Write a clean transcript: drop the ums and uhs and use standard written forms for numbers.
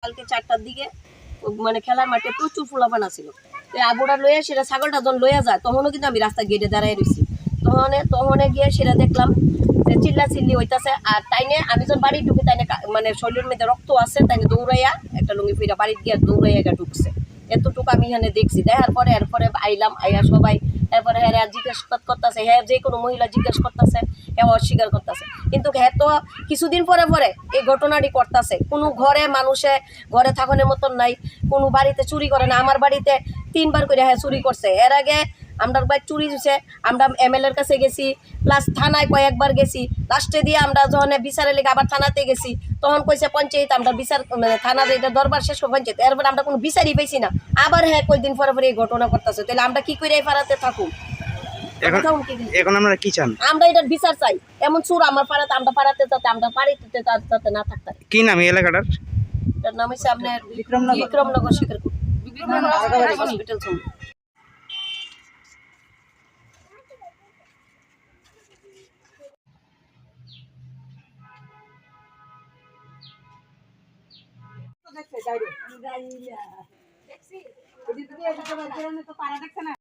কালকে 4টার দিকে মানে খেলার মাঠে প্রচুর ফুলাপান ছিল। আবুরা লইয়া সেটা ছাগলটা যখন লইয়া যায় তখনও কিন্তু আমি রাস্তা গেটে দাঁড়াই রয়েছি। তখন গিয়ে সেটা দেখলাম যে চিল্লা চিল্লি হইতাছে। আর তাইনে আমি যখন বাড়ি ঢুকি তাইনে মানে শরীরের মধ্যে রক্ত আছে, তাইনে দৌড়াইয়া একটা লুঙ্গি ফিরা বাড়িতে গিয়ে দৌড়াইয়া ঢুকছে। এতটুকু আমি এখানে দেখছি। দেখার পরে এরপরে আইলাম, আইয়া সবাই এরপরে হ্যাঁ জিজ্ঞেস করতেছে, হ্যাঁ যে কোনো মহিলা জিজ্ঞেস করতেছে, হ্যাঁ অস্বীকার করতেছে। কিন্তু হ্যাঁ তো কিছুদিন পরে পরে এই ঘটনাটি করতেছে। কোনো ঘরে মানুষে ঘরে থাকানোর মতন নাই, কোনো বাড়িতে চুরি করে না। আমার বাড়িতে 3বার করে হ্যাঁ চুরি করছে। এর আগে আমরা বাইক চুরি দিছে, আমরা MLA-র কাছে গেছি, প্লাস থানায় কয়েকবার গেছি। লাস্টে দিয়ে আমরা যখন বিচারের লেগে আবার থানাতে গেছি তখন কইছে পঞ্চায়েত, আমরা বিচার মানে থানার এটা দরবার শেষ করে পঞ্চায়েত। এরপরে আমরা কোনো বিচারই পাইছি না। আবার হ্যাঁ কয়েকদিন পরে পরে এই ঘটনা করতেছে। তাহলে আমরা কি করে এই পাড়াতে থাকুক? এখন আমরা কি চান? আমরা এটার বিচার চাই। এমন চুর আমার পাড়াতে, আমরা পাড়াতে যাতে, আমরা বাড়িতে যাতে না থাকতে। কি নাম এই এলাকাটার? এটার নাম হচ্ছে আপনার বিক্রমনগর শিকারপুর হসপিটাল। দেখছে